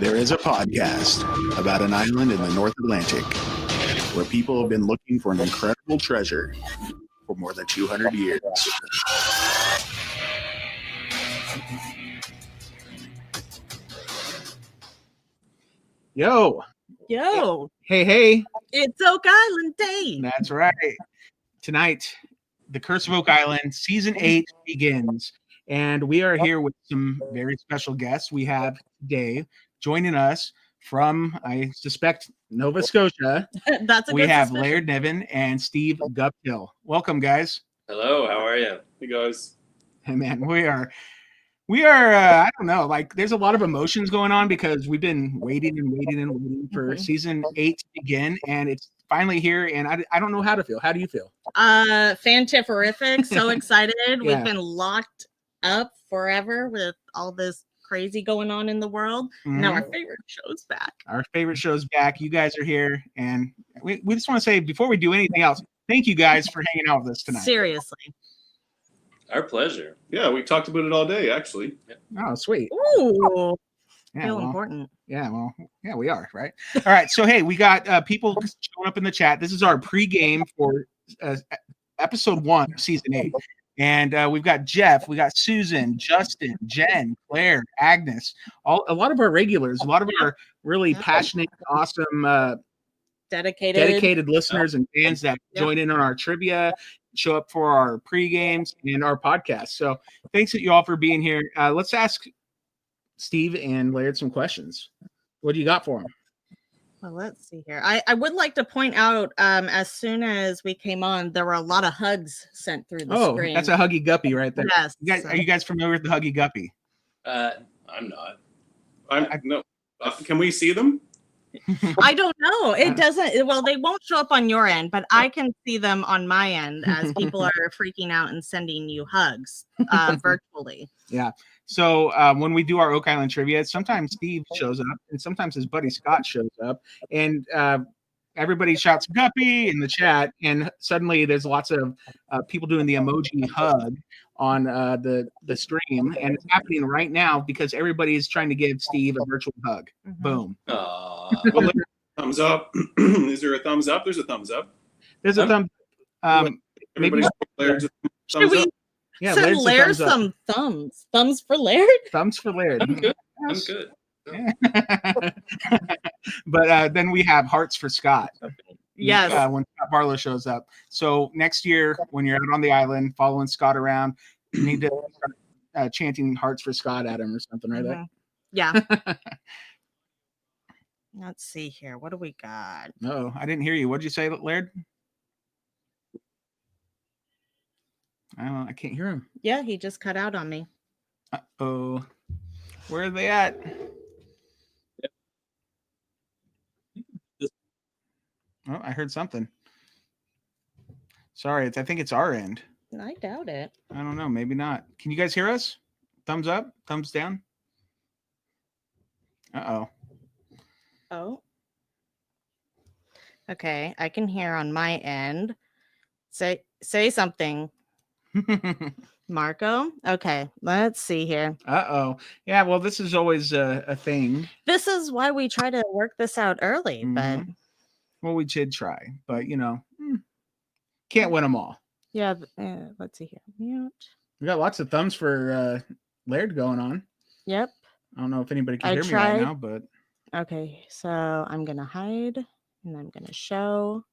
There is a podcast about an island in the North Atlantic where people have been looking for an incredible treasure for more than 200 years. Yo. Hey. It's Oak Island Day. That's right. Tonight, The Curse of Oak Island, Season 8 begins. And we are here with some very special guests. We have today joining us from, I suspect, Nova Scotia. That's a We good have suspicion. Laird Niven and Steve Guptill. Welcome, guys. Hello, how are you? Hey guys. Hey, man, we are I don't know, like there's a lot of emotions going on because we've been waiting for season 8 to begin, and it's finally here, and I don't know how to feel. How do you feel? Fantiferific. So excited. Yeah. We've been locked up forever with all this crazy going on in the world. Now our favorite show's back. Our favorite show's back. You guys are here, and we just want to say, before we do anything else, thank you guys for hanging out with us tonight. Seriously. Our pleasure. Yeah, we talked about it all day, actually. Oh, sweet. Ooh. Yeah, Feel well, important. yeah, we are, right? All right, so hey, we got people showing up in the chat. This is our pregame for episode 1 of season 8. And we've got Jeff, we got Susan, Justin, Jen, Claire, Agnes, a lot of our regulars, a lot of our really passionate, awesome, dedicated listeners and fans that join in on our trivia, show up for our pre-games and our podcast. So thanks to you all for being here. Let's ask Steve and Laird some questions. What do you got for them? Well, let's see here. I would like to point out, as soon as we came on, there were a lot of hugs sent through the screen. That's a Huggy Guppy right there. Yes. Are you guys familiar with the Huggy Guppy? I'm not. No. Can we see them? I don't know. It doesn't. Well, they won't show up on your end, but I can see them on my end as people are freaking out and sending you hugs virtually. Yeah. So when we do our Oak Island trivia, sometimes Steve shows up and sometimes his buddy Scott shows up, and everybody shouts Guppy in the chat, and suddenly there's lots of people doing the emoji hug on the stream, and it's happening right now because everybody is trying to give Steve a virtual hug. Boom. Well, thumbs up. Is there a thumbs up? There's a thumbs up. There's a thumb. Maybe There's a Should thumbs we up. yeah, send Laird's a Laird thumbs up. some thumbs? Thumbs for Laird? Thumbs for Laird. I'm good. I'm good. But then we have hearts for Scott. Yes. When Scott Barlow shows up. So next year, when you're out on the island following Scott around, you need to start chanting hearts for Scott at him or something, right? Mhm. Yeah. Let's see here. What do we got? No, I didn't hear you. What'd you say, Laird? I don't know. I can't hear him. Yeah, he just cut out on me. Uh-oh. Where are they at? Oh, I heard something. Sorry, I think it's our end. I doubt it. I don't know. Maybe not. Can you guys hear us? Thumbs up? Thumbs down? Uh-oh. Oh. Okay, I can hear on my end. Say something, Marco. Okay, let's see here. Uh-oh. Yeah, well, this is always a thing. This is why we try to work this out early, but Well, we did try, but can't win them all. yeah, let's see here. Mute. We got lots of thumbs for Laird going on. Yep. I don't know if anybody can I hear me tried. right now, but Okay, so I'm gonna hide and I'm gonna show.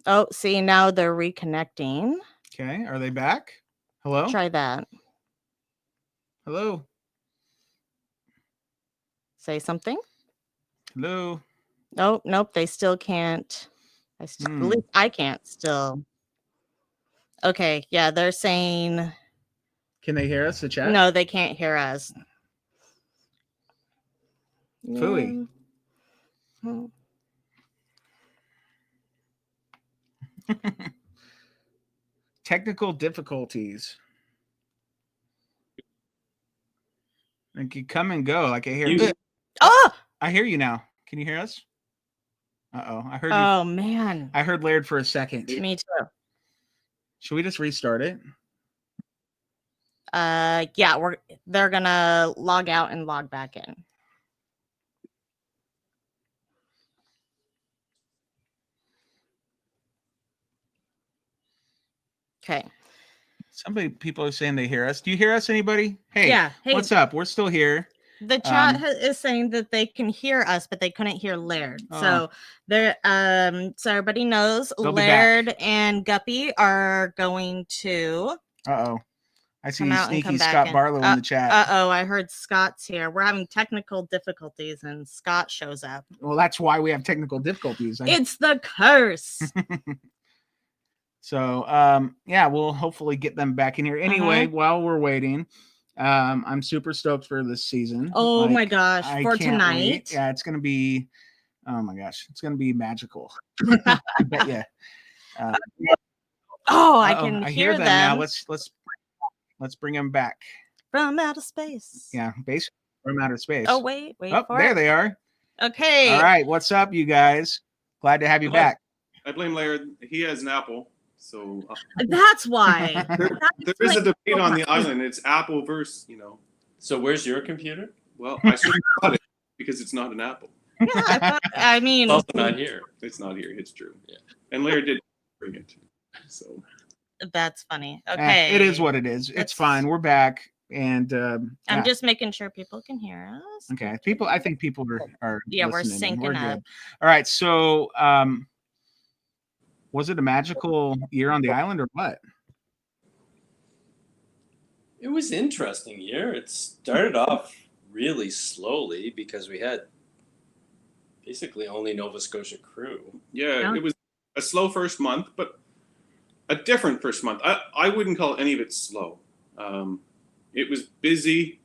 Oh, see, now they're reconnecting. okay. Are they back? Hello? Try that. Hello? Say something. Hello? Oh, nope, they still can't. At least I can't still. Okay, yeah, they're saying Can they hear us, the chat? no, they can't hear us. Phooey. Yeah. Technical difficulties. Like you come and go. Like I hear you. Oh! I hear you now. Can you hear us? Uh-oh. I heard you. Oh man. I heard Laird for a second. Me too. Should we just restart it? Yeah, they're gonna log out and log back in. Okay. People are saying they hear us. Do you hear us, anybody? Hey, Yeah. Hey, what's up? We're still here. the chat is saying that they can hear us, but they couldn't hear Laird. So they're so everybody knows Laird and Guppy are going to. I see sneaky Scott Barlow in the chat. I heard Scott's here. We're having technical difficulties, and Scott shows up. Well, that's why we have technical difficulties. It's the curse. So, yeah, we'll hopefully get them back in here. Anyway, while we're waiting, I'm super stoked for this season. Oh my gosh, for tonight. Wait. Yeah, it's going to be, oh my gosh, it's going to be magical. I bet you. I can hear them now. Let's bring them back from outer space. Yeah, basically from outer space. Oh wait, there they are. Okay. All right, what's up, you guys? Glad to have you back. I blame Laird. He has an Apple, so that's why. there is a debate on the island. It's Apple versus, So where's your computer? Well, I should have got it because it's not an Apple. Yeah, I mean, it's also not here. It's not here. It's true. Yeah. And Laird did bring it. So that's funny. Okay. It is what it is. It's fine. We're back. And I'm just making sure people can hear us. Okay. I think people are yeah, we're listening. syncing up. Good. All right. So was it a magical year on the island or what? It was an interesting year. It started off really slowly because we had basically only Nova Scotia crew. Yeah, it was a slow first month, but a different first month. I wouldn't call any of it slow. It was busy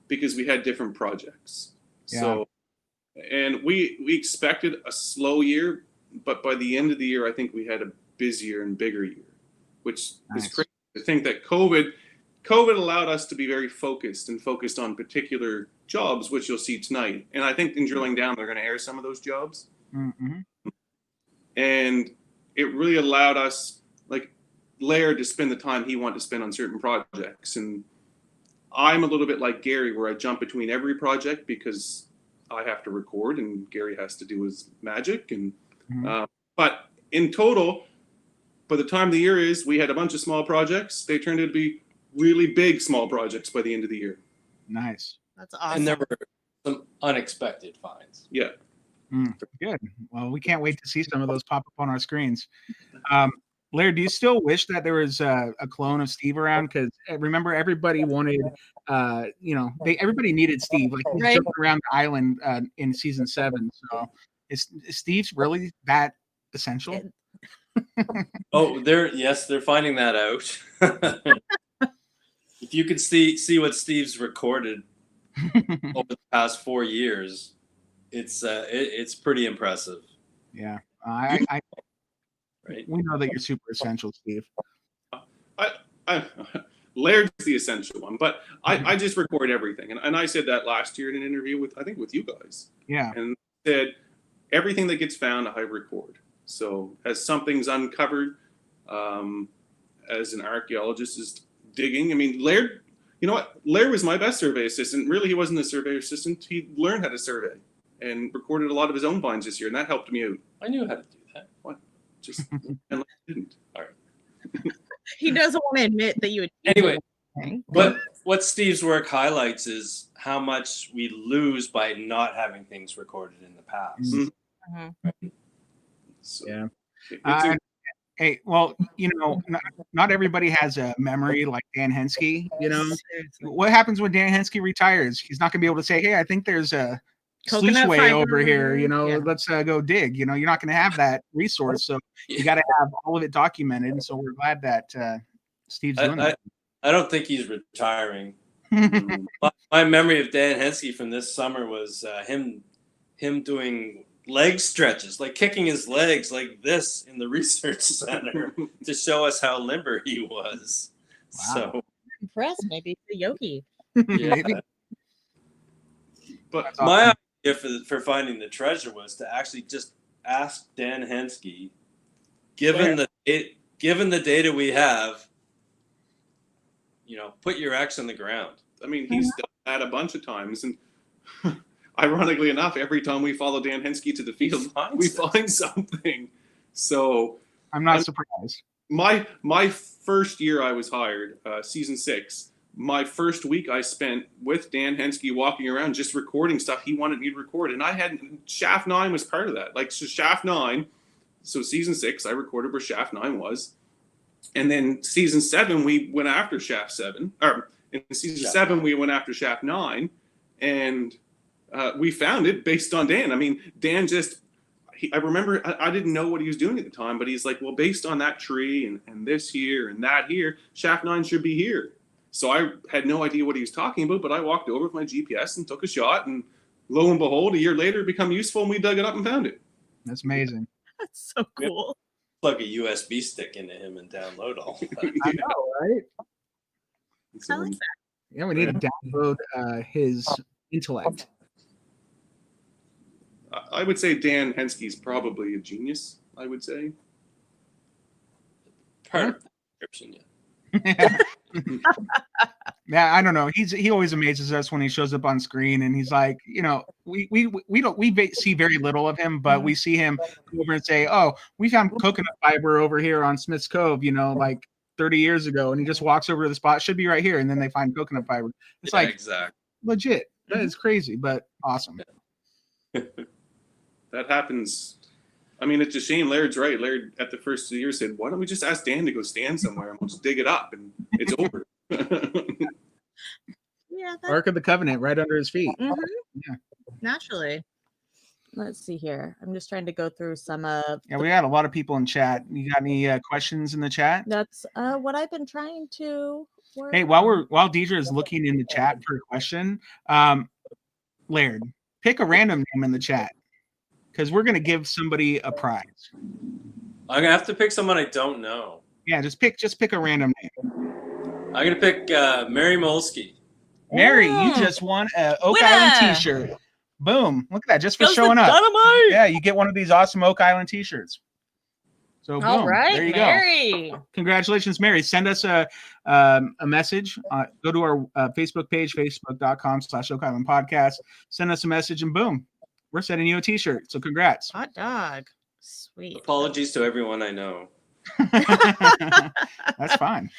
because we had different projects. Yeah. So, and we expected a slow year, but by the end of the year, I think we had a busier and bigger year, which is crazy to think that COVID allowed us to be very focused on particular jobs, which you'll see tonight. And I think in drilling down, they're going to air some of those jobs. Mm-hmm. And it really allowed us, like Laird, to spend the time he wanted to spend on certain projects. And I'm a little bit like Gary, where I jump between every project because I have to record and Gary has to do his magic. And but in total, by the time the year is, we had a bunch of small projects. They turned out to be really big small projects by the end of the year. Nice. That's awesome. And there were some unexpected finds. Yeah. Good. Well, we can't wait to see some of those pop up on our screens. Laird, do you still wish that there was a clone of Steve around? Because remember, everybody wanted, everybody needed Steve. Like he's jumping around the island in season 7. So is Steve's really that essential? They're finding that out. If you could see what Steve's recorded over the past 4 years, it's pretty impressive. Yeah, right. We know that you're super essential, Steve. Laird's the essential one, but I just record everything, and I said that last year in an interview with you guys. Yeah, and said everything that gets found I record. So as something's uncovered, as an archaeologist is digging. I mean, Laird, you know what? Laird was my best survey assistant. Really, he wasn't a survey assistant. He learned how to survey and recorded a lot of his own finds this year, and that helped me out. I knew how to do that. What? Just and didn't. All right. He doesn't want to admit that you. Anyway, but what Steve's work highlights is how much we lose by not having things recorded in the past. Mm-hmm. Right? So, yeah. Hey, well, not everybody has a memory like Dan Henske. What happens when Dan Henske retires? He's not going to be able to say, "Hey, I think there's a sluiceway over here. Let's go dig." You're not going to have that resource, so you got to have all of it documented. And so we're glad that Steve's doing that. I don't think he's retiring. My memory of Dan Henske from this summer was him doing leg stretches, like kicking his legs like this in the research center to show us how limber he was. Wow. So impressed, maybe the yogi. Yeah. But my idea for finding the treasure was to actually just ask Dan Henske, given the data we have, put your X on the ground. I mean, he's done that a bunch of times, and ironically enough, every time we follow Dan Henske to the field, we find something. So I'm not surprised. my first year I was hired, season 6. My first week I spent with Dan Henske walking around just recording stuff he wanted me to record, and I had Shaft 9 was part of that. Like so Shaft 9, so season 6 I recorded where Shaft 9 was, and then season 7 we went after Shaft 7, or in season 7 we went after Shaft 9, and we found it based on Dan. I mean, Dan just. I remember I didn't know what he was doing at the time, but he's like, well, based on that tree and this here and that here, Shaft 9 should be here. So I had no idea what he was talking about, but I walked over with my GPS and took a shot, and lo and behold, a year later, it became useful, and we dug it up and found it. That's amazing. That's so cool. Plug a USB stick into him and download all. I know, right? I like that. Yeah, we need to download his intellect. I would say Dan Henske's probably a genius, I would say. Part of the description, yeah. Yeah, I don't know. He always amazes us when he shows up on screen, and he's like, you know, we see very little of him, but we see him go over and say, "Oh, we found coconut fiber over here on Smith's Cove," you know, like 30 years ago, and he just walks over to the spot, should be right here, and then they find coconut fiber. It's like exactly legit. That is crazy, but awesome. That happens. I mean, it's a shame. Laird's right. Laird at the first of the year said, why don't we just ask Dan to go stand somewhere and we'll just dig it up and it's over. Yeah. Ark of the Covenant right under his feet. Mm-hmm. Yeah. Naturally. Let's see here. I'm just trying to go through some of. Yeah, we got a lot of people in chat. You got any questions in the chat? That's what I've been trying to work. Hey, while Deidre is looking in the chat for a question, Laird, pick a random name in the chat, because we're going to give somebody a prize. I'm going to have to pick someone I don't know. Yeah, just pick a random name. I'm going to pick Mary Molsky. Mary, you just won an Oak Island t-shirt. Boom. Look at that, just for showing up. Dynamite. Yeah, you get one of these awesome Oak Island t-shirts. So boom, all right, there you Mary. go. Congratulations, Mary. Send us a message. Go to our Facebook page, facebook.com/Oak Island Podcast. Send us a message and boom, we're sending you a t-shirt. So congrats. Hot dog. Sweet. Apologies to everyone I know. That's fine.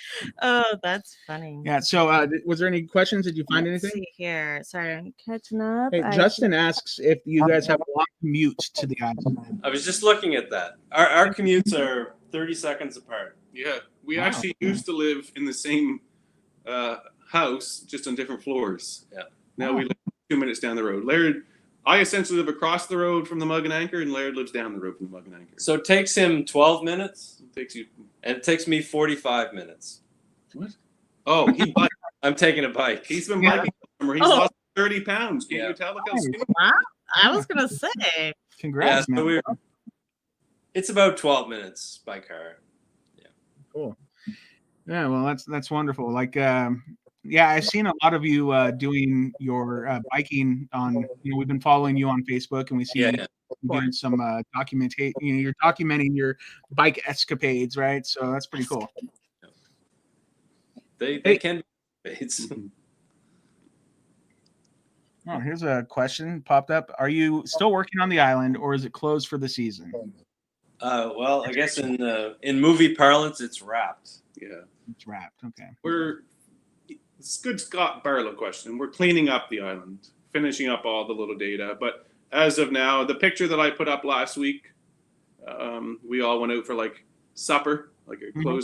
Oh, that's funny. Yeah. So was there any questions? Did you find Let's anything? see here. Sorry, I'm catching up. Hey, Justin asks if you guys have a long commute to the island. I was just looking at that. Our commutes are 30 seconds apart. Yeah, we actually used to live in the same house, just on different floors. Yeah. Now we live 2 minutes down the road. Laird, I essentially live across the road from the Mug and Anchor, and Laird lives down the road from the Mug and Anchor. So it takes him 12 minutes? It takes you. And it takes me 45 minutes. What? Oh, he biked. I'm taking a bike. He's been biking. He's lost 30 pounds. Can you tell? Look how skinny. Wow. I was going to say. Congrats, yeah, man. So it's about 12 minutes by car. Yeah. Cool. Yeah, well, that's wonderful. Like, yeah, I've seen a lot of you doing your biking on. We've been following you on Facebook, and we see you doing some documentation. You're documenting your bike escapades, right? So that's pretty cool. They can be escapades. Oh, here's a question popped up. Are you still working on the island, or is it closed for the season? Well, I guess in movie parlance, it's wrapped. Yeah, it's wrapped. Okay. It's a good Scott Barlow question. We're cleaning up the island, finishing up all the little data. But as of now, the picture that I put up last week, we all went out for like supper, like a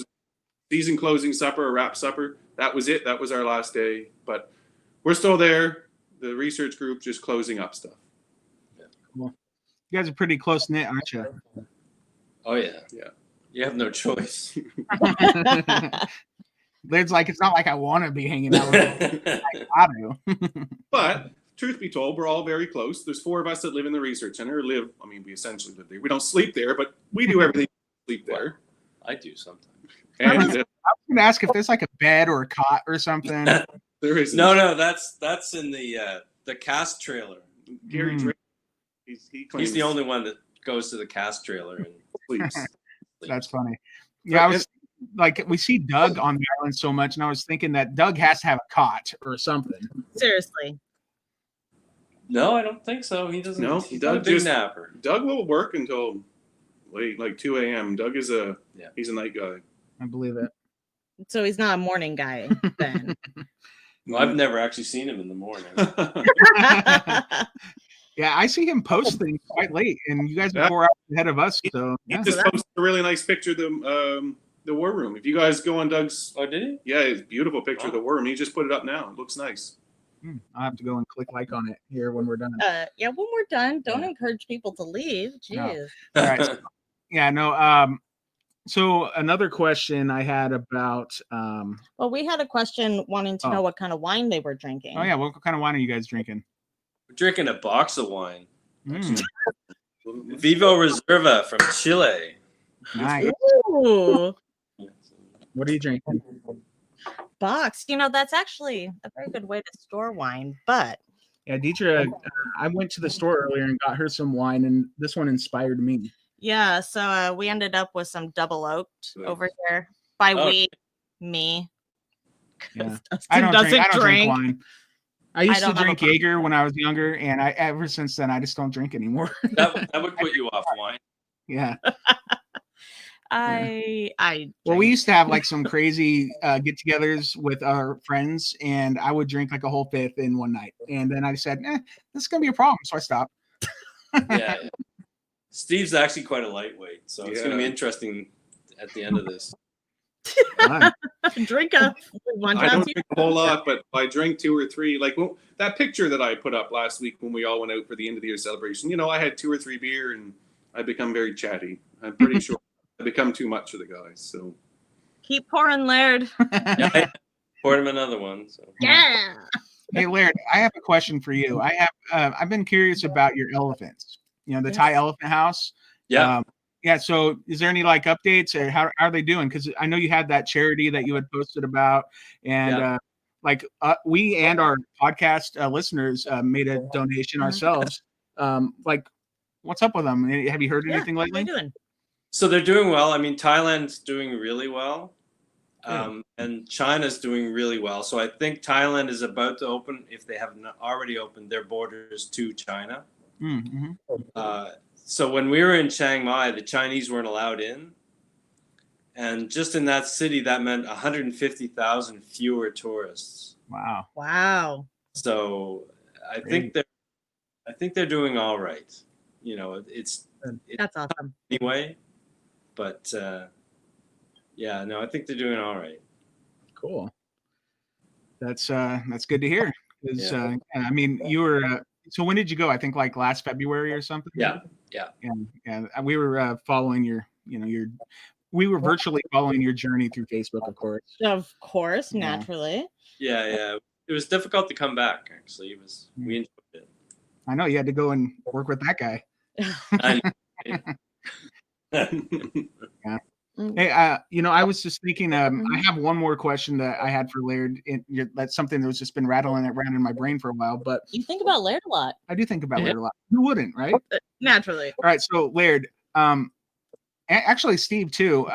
season closing supper, a wrap supper. That was it. That was our last day. But we're still there. The research group just closing up stuff. Yeah. Cool. You guys are pretty close knit, aren't you? Oh yeah. Yeah. You have no choice. It's like, it's not like I want to be hanging out with you. I got to. But truth be told, we're all very close. There's 4 of us that live in the research center. We essentially live there. We don't sleep there, but we do everything. Sleep there. I do sometimes. And I was going to ask if there's like a bed or a cot or something. There is no. That's in the cast trailer. Gary Drake. He's the only one that goes to the cast trailer and sleeps. That's funny. Yeah, I was like, we see Doug on the island so much, and I was thinking that Doug has to have a cot or something. Seriously. No, I don't think so. He doesn't. No, he's Doug not a big napper. Doug will work until late, like 2 a.m. Doug is he's a night guy. I believe it. So he's not a morning guy then. Well, I've never actually seen him in the morning. Yeah, I see him post things quite late, and you guys are Yeah. 4 hours ahead of us. So He yeah. just posted a really nice picture of the war room. If you guys go on Doug's, Oh, did he? yeah, it's a beautiful picture of the war room. He just put it up now. It looks nice. I'll have to go and click like on it here when we're done. Yeah, when we're done, don't Yeah. encourage people to leave. Jeez. No. All right. Yeah, no. So another question I had about. Well, we had a question wanting to know what kind of wine they were drinking. Oh yeah, what kind of wine are you guys drinking? We're drinking a box of wine. Mm, Vivo Reserva from Chile. nice. Ooh, What are you drinking? box. That's actually a very good way to store wine. But Yeah, Deidre, I went to the store earlier and got her some wine, and this one inspired me. yeah, so we ended up with some double oaked over here. By me. Yeah. 'Cause Dustin I don't doesn't drink wine. I used to don't have a drink problem. Jaeger when I was younger, and ever since then I just don't drink anymore. That would put you off wine. Yeah. I Well, we drink. used to have like some crazy get-togethers with our friends, and I would drink like a whole fifth in one night, and then I said, this is gonna be a problem, so I stopped. Yeah. Steve's actually quite a lightweight, so it's going to be Yeah. interesting at the end of this. Fun. drink a one I time. don't drink a whole lot, but I drink 2 or 3. Like that picture that I put up last week when we all went out for the end of the year celebration. I had 2 or 3 beer, and I become very chatty. I'm pretty sure I become too much for the guys. So Keep pouring, Laird. Yeah, I poured him another one. So. Yeah. Hey, Laird, I have a question for you. I've been curious about your elephants. The Yes. Thai Elephant House. Yeah. Yeah. So, is there any like updates, or how are they doing? Because I know you had that charity that you had posted about, and we and our podcast listeners made a donation ourselves. What's up with them? Have you heard anything How lately? they doing? So they're doing well. I mean, Thailand's doing really well. And China's doing really well. So I think Thailand is about to open, if they haven't already opened, their borders to China. Mm-hmm. So when we were in Chiang Mai, the Chinese weren't allowed in. And just in that city, that meant 150,000 fewer tourists. Wow. Wow. So I think they're doing all right. It's That's awesome. anyway, but I think they're doing all right. Cool. That's good to hear. 'Cause, Yeah. I mean, you were. So when did you go? I think like last February or something. Yeah. And we were following we were virtually following your journey through Facebook, of course. Of course, Yeah. naturally. Yeah. It was difficult to come back, actually. We enjoyed it. I know you had to go and work with that guy. I Hey, I was just thinking. I have one more question that I had for Laird. That's something that's just been rattling around in my brain for a while. But You think about Laird a lot. I do think about Laird a lot. Who wouldn't, right? Naturally. All right, so Laird, actually Steve too.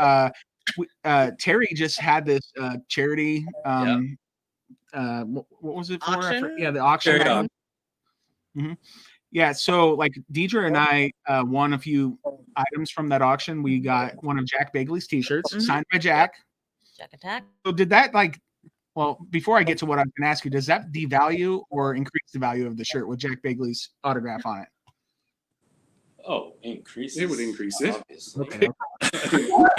Terry just had this charity. What was it for? Auction? The auction. Charity auction. Mm-hmm. Yeah, so like Deidre and I won a few items from that auction. We got one of Jack Bagley's t-shirts signed by Jack. Jack Attack. So did that before I get to what I'm going to ask you, does that devalue or increase the value of the shirt with Jack Bagley's autograph on it? Oh, increase. It would increase it. Obviously. Okay. What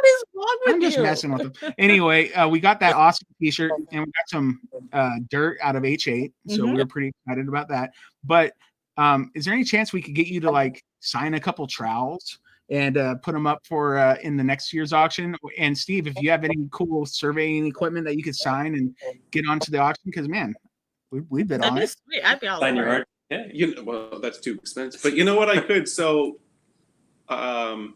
is wrong with I'm just you? messing with them. Anyway, we got that awesome t-shirt, and we got some dirt out of H8, so we were pretty excited about that. But is there any chance we could get you to like sign a couple trowels and put them up for in the next year's auction? And Steve, if you have any cool surveying equipment that you could sign and get onto the auction, because man, we bid on That'd be it. sweet. I'd be all Sign your over it. heart. Yeah. Well, that's too expensive. But you know what I could? So, how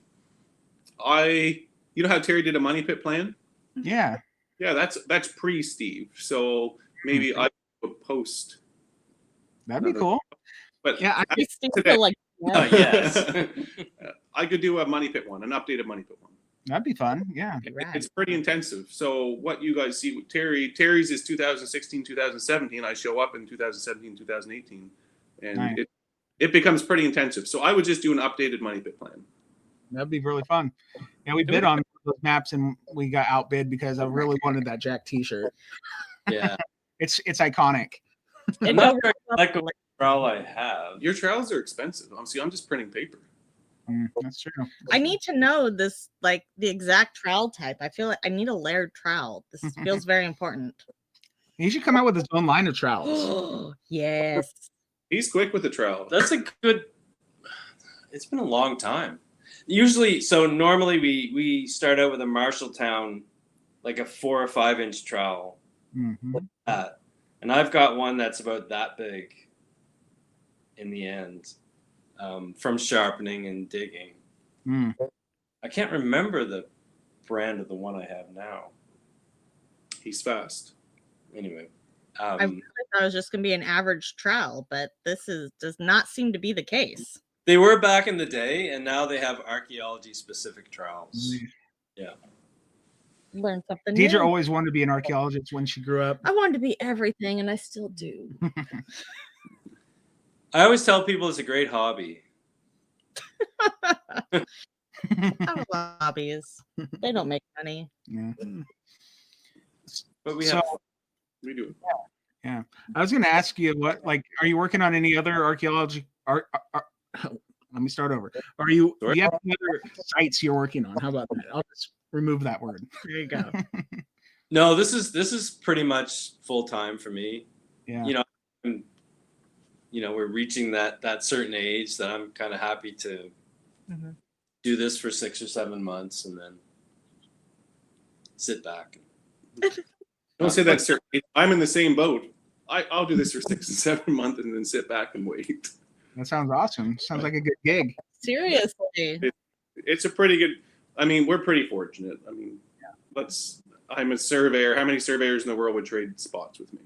Terry did a money pit plan? Yeah. Yeah, that's pre-Steve. So maybe I would post. That'd be cool. But yeah, It's still today. like, Oh, yes. I could do a money pit one, an updated money pit one. that'd be fun. Yeah. It's pretty intensive. So what you guys see with Terry's is 2016, 2017. I show up in 2017, 2018. And Nice. it becomes pretty intensive. So I would just do an updated money pit plan. That'd be really fun. Yeah, we bid on those maps and we got outbid because I really wanted that Jack T-shirt. Yeah. It's iconic. I'm not sure exactly what trowel I have. Your trowels are expensive. See, I'm just printing paper. That's true. I need to know this, like the exact trowel type. I feel like I need a layered trowel. This feels very important. He should come out with his own line of trowels. Yes. He's quick with the trowel. That's a good. It's been a long time. Usually, so normally we start out with a Marshalltown, like a 4 or 5 inch trowel. Like that. And I've got one that's about that big in the end, from sharpening and digging. I can't remember the brand of the one I have now. He's fast. Anyway. I really thought it was just going to be an average trowel, but does not seem to be the case. They were back in the day, and now they have archaeology-specific trowels. Yeah. Learn something Deidre new. always wanted to be an archaeologist when she grew up. I wanted to be everything, and I still do. I always tell people it's a great hobby. I have hobbies. They don't make money. Yeah. But we do. Yeah. I was going to ask you are you working on any other archaeology? Let me start over. Do you have any other sites you're working on? How about that? I'll just remove that word. There you go. No, this is pretty much full time for me. Yeah. We're reaching that certain age that I'm kind of happy to do this for 6 or 7 months and then sit back. Don't say that, sir. I'm in the same boat. I'll do this for 6 and 7 months and then sit back and wait. That sounds awesome. Sounds like a good gig. Seriously. It's a pretty good. I mean, we're pretty fortunate. I mean, I'm a surveyor. How many surveyors in the world would trade spots with me?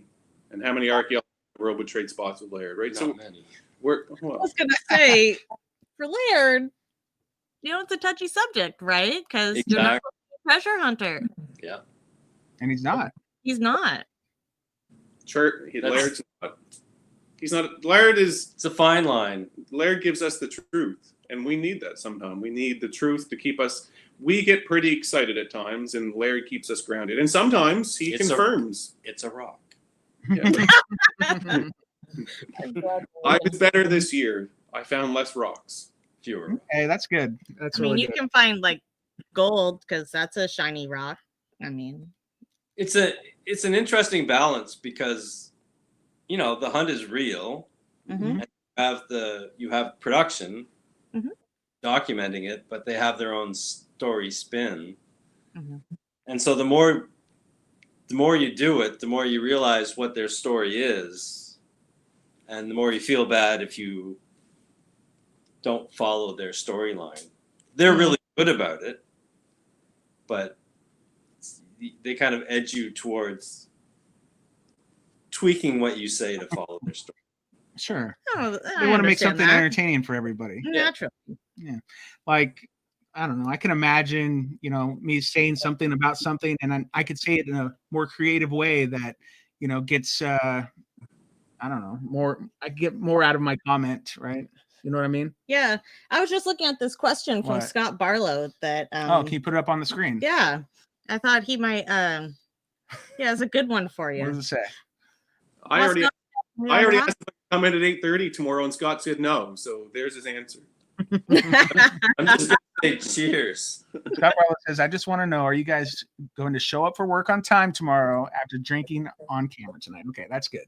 And how many archaeologists in the world would trade spots with Laird, right? Not many. I was going to say, for Laird, it's a touchy subject, right? Because you're not a treasure hunter. Yeah. And he's not. He's not. Laird's not. He's not. Laird is. It's a fine line. Laird gives us the truth, and we need that sometimes. We need the truth to keep us. We get pretty excited at times, and Laird keeps us grounded. And sometimes he confirms. It's a rock. Yeah, I was better this year. I found less rocks. Fewer. Hey, that's good. That's I mean, really you good. can find like gold because that's a shiny rock. I mean, it's an interesting balance because the hunt is real. And you have production documenting it, but they have their own story spin. And so the more you do it, the more you realize what their story is, and the more you feel bad if you don't follow their storyline. They're really good about it, but they kind of edge you towards tweaking what you say to follow their story. Sure. I They want to make something that. entertaining for everybody. Naturally. Yeah. Like, I don't know. I can imagine, me saying something about something, and I could say it in a more creative way that, gets, I don't know, more. I get more out of my comment, right? You know what I mean? Yeah. I was just looking at this question from Scott Barlow that. Can you put it up on the screen? Yeah. I thought he might. Yeah, it's a good one for you. What does it say? I already asked him to come in at 8:30 tomorrow, and Scott said no. So there's his answer. I'm just going to say cheers. Scott Barlow says, I just want to know, are you guys going to show up for work on time tomorrow after drinking on camera tonight? Okay, that's good.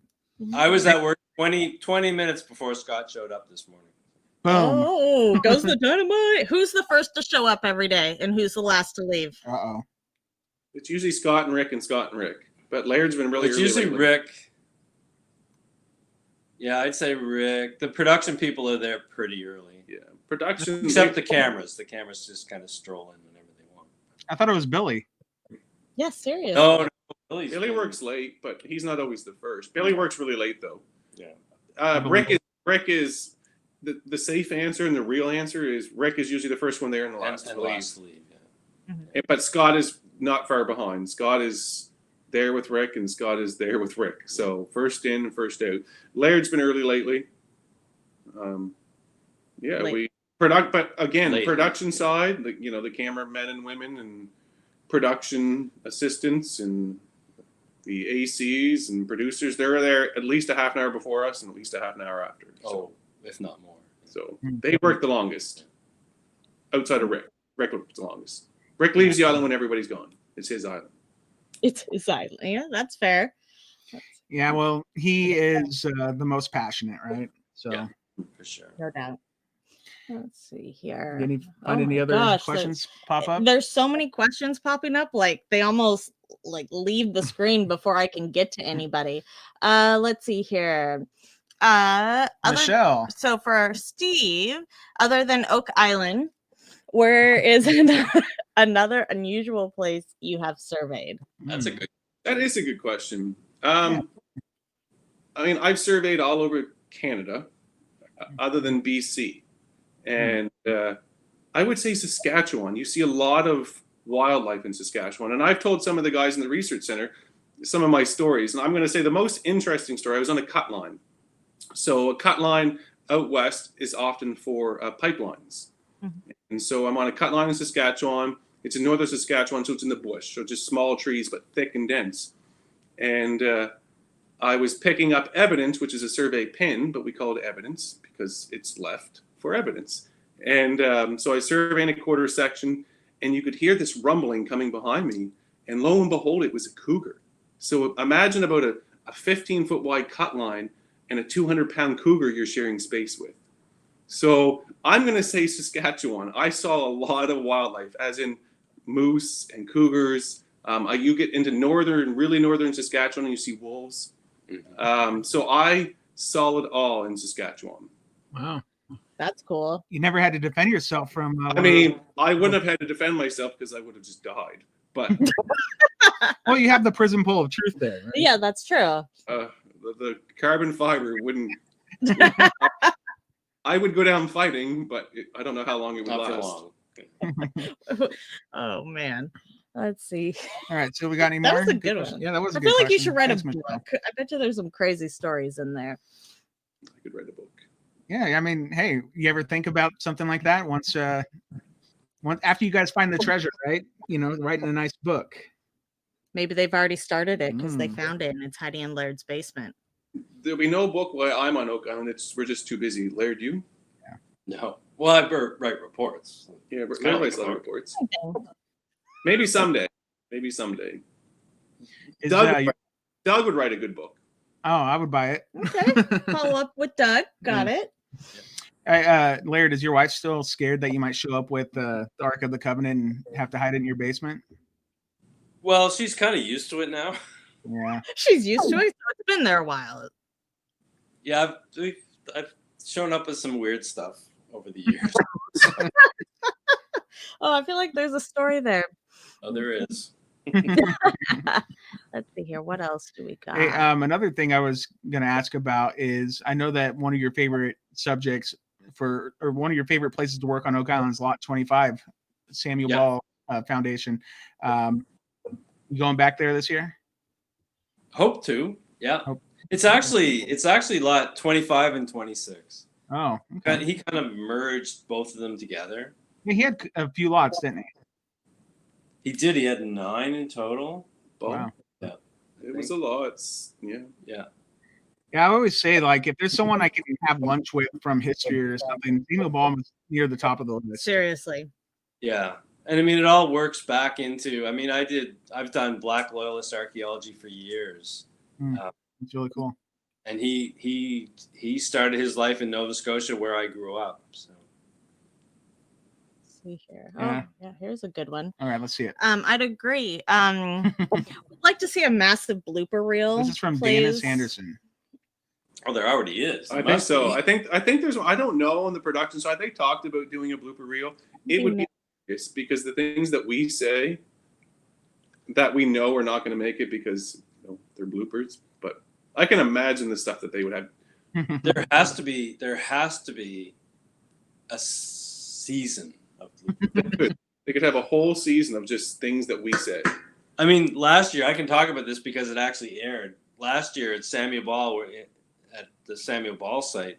I was at work 20 minutes before Scott showed up this morning. Boom. Oh, goes the dynamite. Who's the first to show up every day, and who's the last to leave? Uh-oh. It's usually Scott and Rick and Scott and Rick. But Laird's been really It's early usually lately. Rick. Yeah, I'd say Rick. The production people are there pretty early. Yeah. Production. Except the cameras. The cameras just kind of stroll in whenever they want. I thought it was Billy. Yeah, seriously. No, Billy works late, but he's not always the first. Billy works really late though. Yeah. Rick is the safe answer, and the real answer is Rick is usually the first one there and the last to leave. Yeah. But Scott is not far behind. Scott is there with Rick, and Scott is there with Rick. So first in, first out. Laird's been early lately. Late. But again, Late. production side, the cameramen and women and production assistants and the ACs and producers, they're there at least a half an hour before us and at least a half an hour after. So, if not more. So they work the longest outside of Rick. Rick works the longest. Rick leaves the island when everybody's gone. It's his island. It's his island. Yeah, that's fair. Yeah, well, he is the most passionate, right? So Yeah, for sure. No doubt. Let's see here. Any other questions pop up? There's so many questions popping up, like they almost like leave the screen before I can get to anybody. Let's see here. Michelle. So for Steve, other than Oak Island, where is another unusual place you have surveyed? That is a good question. I mean, I've surveyed all over Canada, other than BC. And I would say Saskatchewan. You see a lot of wildlife in Saskatchewan. And I've told some of the guys in the research center some of my stories. And I'm going to say the most interesting story, I was on a cut line. So a cut line out west is often for pipelines. Mm-hmm. And so I'm on a cut line in Saskatchewan. It's in northern Saskatchewan, so it's in the bush. So just small trees, but thick and dense. And I was picking up evidence, which is a survey pin, but we call it evidence because it's left for evidence. And so I surveyed a quarter section, and you could hear this rumbling coming behind me. And lo and behold, it was a cougar. So imagine about a 15-foot wide cut line and a 200-pound cougar you're sharing space with. So I'm going to say Saskatchewan. I saw a lot of wildlife, as in moose and cougars. You get into really northern Saskatchewan, and you see wolves. So I saw it all in Saskatchewan. Wow. That's cool. You never had to defend yourself from... I mean, I wouldn't have had to defend myself because I would have just died. But well, you have the prison pole of truth there. Right? Yeah, that's true. The carbon fiber wouldn't... I would go down fighting, but I don't know how long it would last. Oh, man. Let's see. All right, so we got any more? That was a good one. Yeah, that was a good I feel like question. you should write Thanks, a book. Michelle. I bet you there's some crazy stories in there. I could write a book. Yeah, I mean, hey, you ever think about something like that once after you guys find the treasure, right? You know, writing a nice book. Maybe they've already started it because they found it and it's hiding in Laird's basement. There'll be no book while I'm on Oak Island. We're just too busy. Laird, you? Yeah. No. Well, I write reports. Yeah, Laird writes a lot of reports. Maybe someday. Doug would write a good book. Oh, I would buy it. Okay. Follow up with Doug. Got it. Laird, is your wife still scared that you might show up with the Ark of the Covenant and have to hide it in your basement? Well, she's kind of used to it now. Yeah. She's used to it. So it's been there a while. Yeah, I've shown up with some weird stuff over the years. Oh, I feel like there's a story there. Oh, there is. Let's see here. What else do we got? Hey, another thing I was going to ask about is I know that one of your favorite subjects or one of your favorite places to work on Oak Island is Lot 25, Samuel Ball Foundation. You going back there this year? Hope to. Yeah. It's actually Lot 25 and 26. Oh, okay. He kind of merged both of them together. Yeah, he had a few lots, didn't he? He did. He had 9 in total. Wow. Yeah. It was a lot. Yeah. Yeah. Yeah, I always say, like, if there's someone I can have lunch with from history or something, Samuel Ball was near the top of the list. Seriously. Yeah. And I mean, it all works back into, I mean, I've done Black Loyalist archaeology for years. It's really cool. And he started his life in Nova Scotia where I grew up. So. Let's see here. Yeah. Oh, yeah, here's a good one. All right, let's see it. I'd agree. We'd like to see a massive blooper reel. This is from please. Dana Sanderson. Oh, there already is. I think so. I think there's. I don't know on the production side. They talked about doing a blooper reel. It would be because the things that we say that we know are not going to make it because they're bloopers. But I can imagine the stuff that they would have. There has to be a season of bloopers. They could have a whole season of just things that we said. I mean, last year I can talk about this because it actually aired last year at Samuel Ball. At the Samuel Ball site,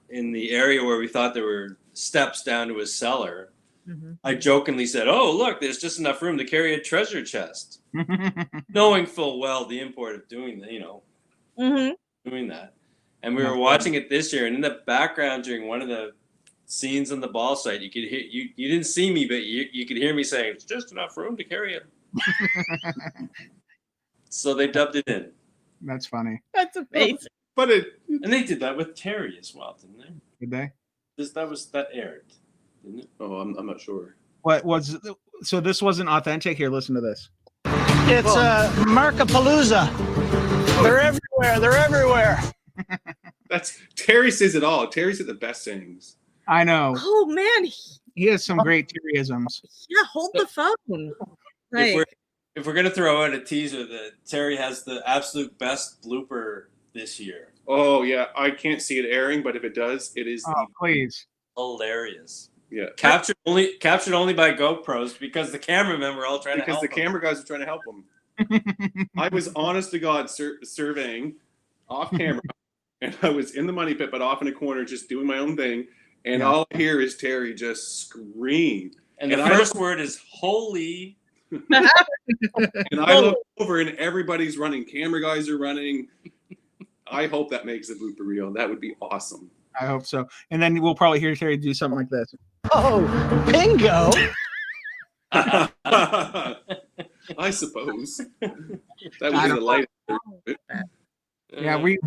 in the area where we thought there were steps down to his cellar, I jokingly said, "Oh, look, there's just enough room to carry a treasure chest," knowing full well the import of doing that, doing that. And we were watching it this year, and in the background during one of the scenes on the ball site, you could hear you didn't see me, but you could hear me saying, "It's just enough room to carry it." So they dubbed it in. That's funny. That's amazing. And they did that with Terry as well, didn't they? Did they? That aired, didn't it? Oh, I'm not sure. What was so? This wasn't authentic. Here, listen to this. It's Markapalooza. They're everywhere. They're everywhere. That's Terry says it all. Terry said the best things. I know. Oh man, He has some great Terryisms. yeah. Hold the phone. Right. If we're gonna throw out a teaser, that Terry has the absolute best blooper this year. Oh yeah, I can't see it airing, but if it does, it is Please. Hilarious. Yeah. Captured only by GoPros because the cameramen were all trying to help. Because the camera guys are trying to help him. I was honest to God surveying off camera, and I was in the money pit, but off in a corner, just doing my own thing. And all I hear is Terry just scream. And the first word is holy. And I look over, and everybody's running. Camera guys are running. I hope that makes a blooper reel. That would be awesome. I hope so. And then we'll probably hear Terry do something like this. Oh, bingo. I suppose. That would be the light. Yeah, we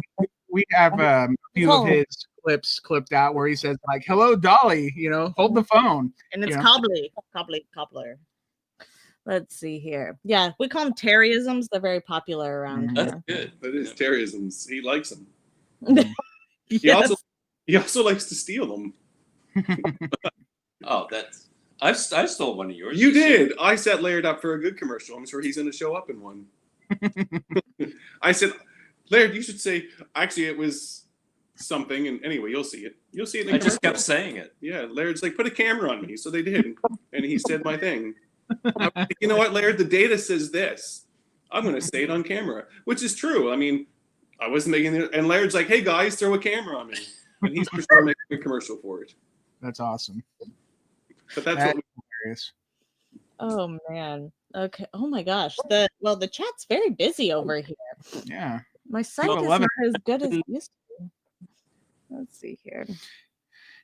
have a few of his clips clipped out where he says like, "Hello, Dolly," hold the phone. And it's cobbler. Let's see here. Yeah, we call them Terryisms. They're very popular around That's here. good. That is Terryisms. He likes them. Yes. He also likes to steal them. Oh, I stole one of yours. You did. I set Laird up for a good commercial. I'm sure he's going to show up in one. I said, Laird, you should say, actually, it was something. And anyway, you'll see it. You'll see it in the I just commercial. kept saying it. Yeah, Laird's like, put a camera on me. So they did. And he said my thing. Like, you know what, Laird? The data says this. I'm going to say it on camera, which is true. I mean, I wasn't making it. And Laird's like, hey, guys, throw a camera on me. And he's for sure making a commercial for it. That's awesome. But that's what hilarious. Oh man. Okay. Oh my gosh. The chat's very busy over here. Yeah. My site is not as good as it used to be. Let's see here.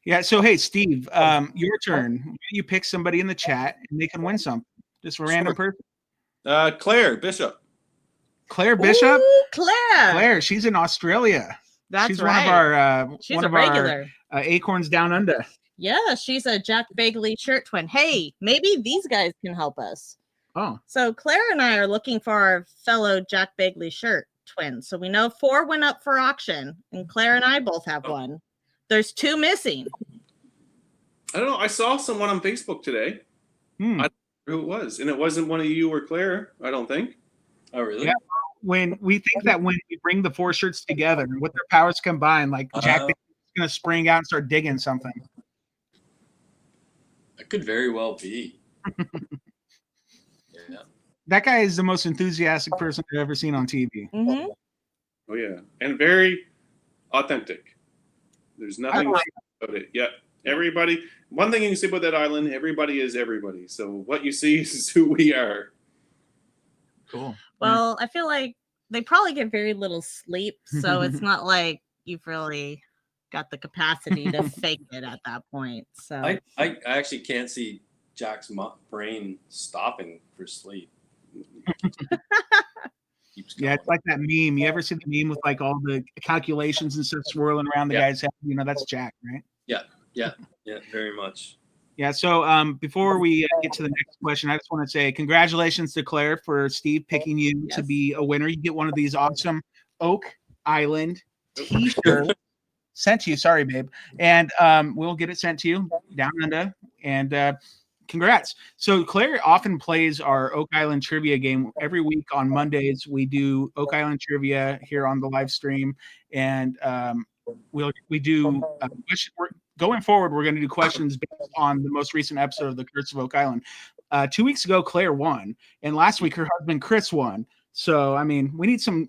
Yeah. So hey, Steve, your turn. Why don't you pick somebody in the chat and they can win something? Just a random person. Claire Bishop. Claire Bishop. Ooh, Claire. Claire. She's in Australia. That's she's right. She's one of our acorns down under. Yeah, she's a Jack Bagley shirt twin. Hey, maybe these guys can help us. Oh. So Claire and I are looking for our fellow Jack Bagley shirt twins. So we know 4 went up for auction, and Claire and I both have one. There's 2 missing. I don't know. I saw someone on Facebook today. I don't know who it was, and it wasn't one of you or Claire. I don't think. Oh, really? Yeah. When we think that when we bring the 4 shirts together with their powers combined, like Jack Bagley's gonna spring out and start digging something. That could very well be. Yeah. That guy is the most enthusiastic person I've ever seen on TV. Mm-hmm. Oh yeah, and very authentic. There's nothing about it. Yeah, everybody. One thing you can say about that island: everybody is everybody. So what you see is who we are. Cool. Well, I feel like they probably get very little sleep, so it's not like you've really got the capacity to fake it at that point. So I actually can't see Jack's brain stopping for sleep. Yeah, it's like that meme. You ever see the meme with like all the calculations and stuff swirling around the guy's head? That's Jack, right? Yeah, very much. Yeah. So before we get to the next question, I just want to say congratulations to Claire for Steve picking you to be a winner. You get one of these awesome Oak Island t-shirts sent to you. Sorry, babe. And we'll get it sent to you down under. And congrats. So Claire often plays our Oak Island trivia game every week on Mondays. We do Oak Island trivia here on the live stream. And we do going forward, we're going to do questions based on the most recent episode of The Curse of Oak Island. 2 weeks ago, Claire won, and last week her husband Chris won. So, I mean, we need some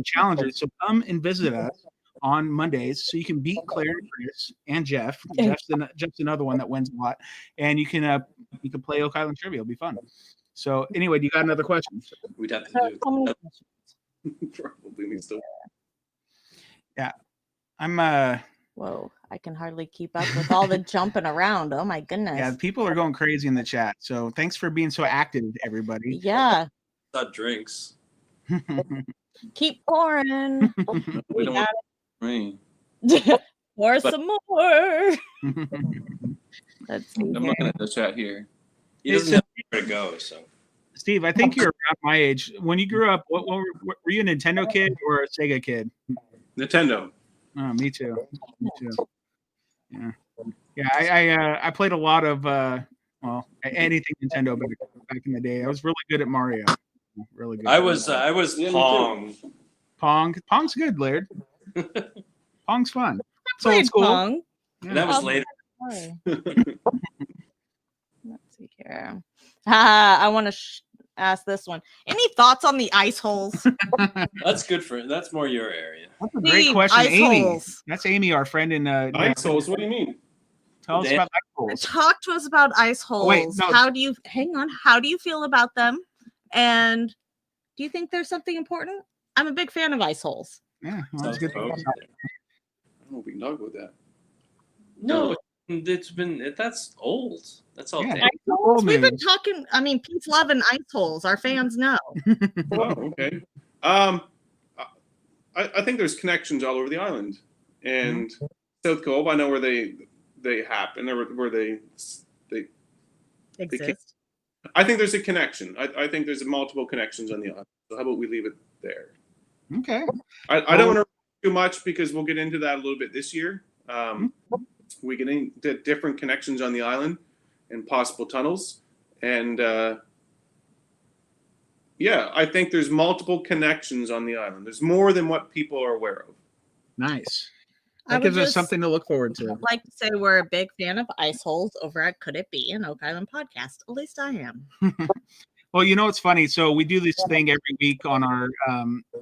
challengers. So come and visit us on Mondays, so you can beat Claire and Chris and Jeff. Jeff's another one that wins a lot, and you can play Oak Island Trivia. It'll be fun. So anyway, do you got another question? We'd have to do. Probably me still. Yeah, I'm. Whoa, I can hardly keep up with all the jumping around. Oh my goodness. Yeah, people are going crazy in the chat. So thanks for being so active, everybody. Yeah. Not drinks. Keep pouring. We don't want rain. Pour some more. Let's see. I'm looking at the chat here. He doesn't have where to go. So, Steve, I think you're around my age. When you grew up, what were you, a Nintendo kid or a Sega kid? Nintendo. Oh, me too. Me too. Yeah. Yeah, I played a lot of anything Nintendo back in the day. I was really good at Mario. Really good. I was Pong. Pong's good, Laird. Pong's fun. It's Played old school. Pong. Yeah. That was later. Let's see here. I want to ask this one. Any thoughts on the ice holes? That's more your area. That's a great Steve, question, ice Amy. holes. That's Amy, our friend in Ice holes. What do you mean? Tell us about ice holes. Talk to us about ice holes. Wait, no. How do you feel about them? And do you think there's something important? I'm a big fan of ice holes. Yeah, well, that's good. I don't know if we can talk about that. No, that's old. That's all. Yeah. Yeah. Ice holes? We've been news. talking. I mean, peace, love, and ice holes. Our fans know. Oh, okay. I think there's connections all over the island, and South Cove. I know where they happen, or where they Exist. I think there's a connection. I think there's multiple connections on the island. So how about we leave it there? Okay. I don't want to too much because we'll get into that a little bit this year. We get into different connections on the island and possible tunnels, and I think there's multiple connections on the island. There's more than what people are aware of. Nice. I That would gives us just something to look forward to. like to say we're a big fan of ice holes over at Could It Be, an Oak Island podcast. At least I am. Well, it's funny. So we do this thing every week on our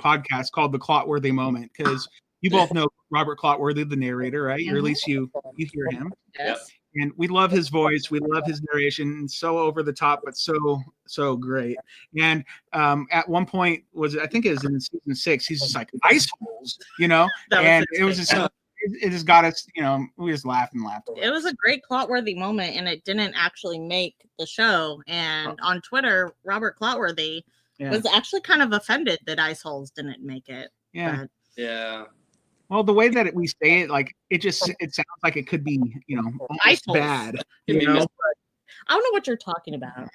podcast called the Clotworthy Moment, because you both know Robert Clotworthy, the narrator, right? Or at least you hear him. Yes. And we love his voice. We love his narration. So over the top, but so great. And at one point, I think it was in season 6, he's just like, ice holes, That was and his it was thing. just, it just got us, we just laughed and laughed. It was a great Clotworthy moment, and it didn't actually make the show. And on Twitter, Robert Clotworthy was actually kind of offended that ice holes didn't make it. Yeah. But Yeah. Well, the way that we say it, like it sounds like it could be, Ice almost holes. bad. Can be I don't know what you're talking about.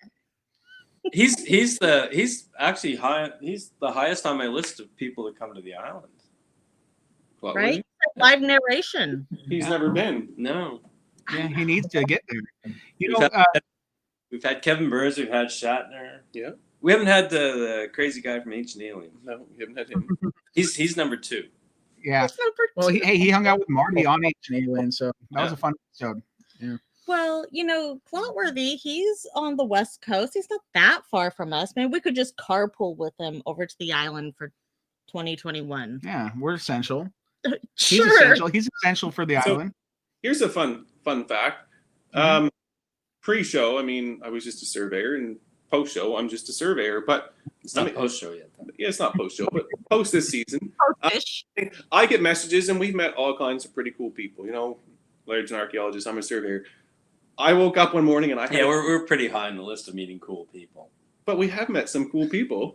He's actually high. He's the highest on my list of people that come to the island. Right? Live narration. He's never been. No, Yeah, he needs to get there. we've had Kevin Burns, we've had Shatner. Yeah. We haven't had the crazy guy from Ancient Aliens. No, we haven't had him. He's number 2. Yeah. That's number Well, two. he hung out with Marty on Ancient Alien, so that was a fun episode. Well, Clotworthy, he's on the West Coast. He's not that far from us. Maybe we could just carpool with him over to the island for 2021. Yeah, we're essential. Sure. He's essential. He's essential for the So- island. Here's a fun fact. Pre-show, I was just a surveyor, and post-show, I'm just a surveyor. But It's not post show yet. yeah, it's not post-show, but post this season, Fish. I get messages, and we've met all kinds of pretty cool people. Laird's an archaeologist. I'm a surveyor. I woke up one morning and We're pretty high on the list of meeting cool people. but we have met some cool people.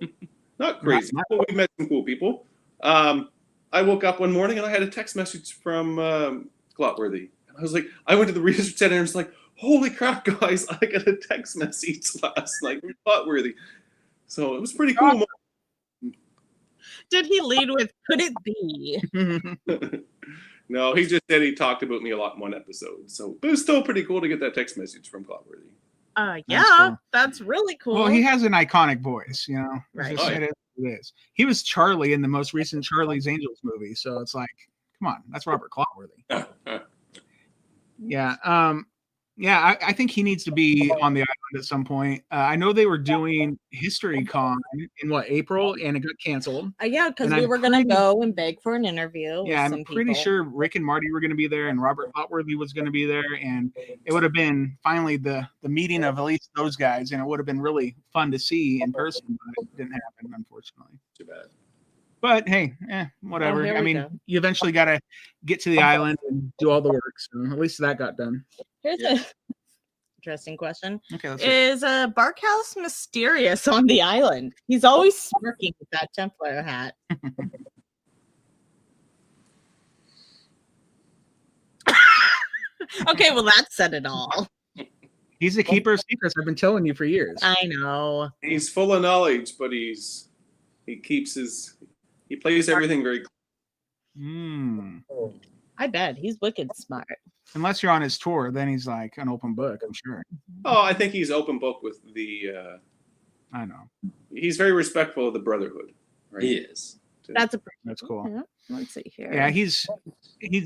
Not crazy, but we've met some cool people. I woke up one morning and I had a text message from Clotworthy. And I was like, I went to the research center and I was like, holy crap, guys, I got a text message last night from Clotworthy. So it was pretty cool. Did he lead with "Could it be"? No, he just said he talked about me a lot in one episode. So but it was still pretty cool to get that text message from Clotworthy. Yeah, cool. that's really cool. Well, he has an iconic voice, Right. Just, it is. He was Charlie in the most recent Charlie's Angels movie, so it's like, come on, that's Robert Clotworthy. Yeah. I think he needs to be on the island at some point. I know they were doing History Con in April, and it got canceled. Yeah, because And we I'm were gonna pretty- go and beg for an interview. Yeah, with some I'm pretty people. sure Rick and Marty were going to be there, and Robert Hotworthy was going to be there, and it would have been finally the meeting of at least those guys, and it would have been really fun to see in person, but it didn't happen, unfortunately. Too bad. But hey, whatever. here I we mean, go. you eventually got to get to the island and do all the work, so at least that got done. Here's Yeah. a interesting question. Okay, let's see. Is Barkhouse mysterious on the island? He's always smirking with that Templar hat. Okay, well that said it all. He's a keeper of secrets. I've been telling you for years. I know. He's full of knowledge, but he plays everything very. I bet he's wicked smart. Unless you're on his tour, then he's like an open book, I'm sure. Oh, I think he's open book with the. I know. He's very respectful of the Brotherhood. Right? He is. That's cool. Yeah. Let's see here. Yeah, he's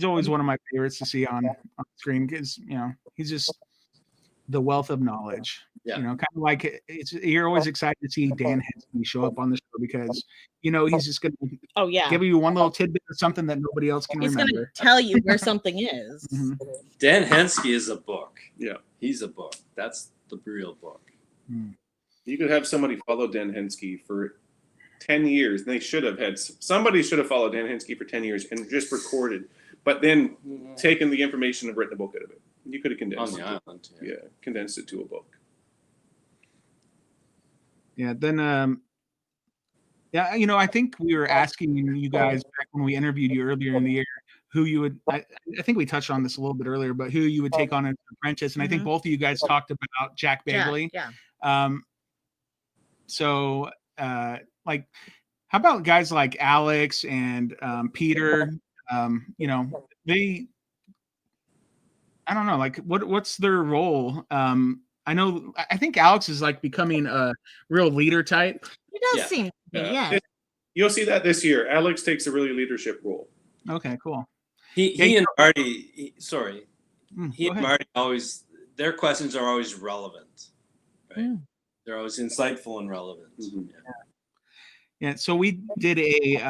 always one of my favorites to see on screen because he's just the wealth of knowledge. Yeah. Kind of like you're always excited to see Dan Hensky show up on the show because he's just gonna give you one little tidbit of something that nobody else can He's remember. gonna tell you where something is. Dan Hensky is a book. Yeah. He's a book. That's the real book. You could have somebody follow Dan Hensky for 10 years. And somebody should have followed Dan Hensky for 10 years and just recorded, but then taken the information and written a book out of it. You could have condensed On the island. Yeah, condensed it to a book. Yeah, then I think we were asking you guys back when we interviewed you earlier in the year who you would I think we touched on this a little bit earlier, but who you would take on as an apprentice. And I think both of you guys talked about Jack Bagley. Yeah. So like how about guys like Alex and Peter? I don't know, like what's their role? I think Alex is like becoming a real leader type. He does seem to be, yeah. You'll see that this year. Alex takes a really leadership role. Okay, cool. He and Marty, he and ahead. Marty always, their questions are always relevant, right? They're always insightful and relevant. Yeah, so we did a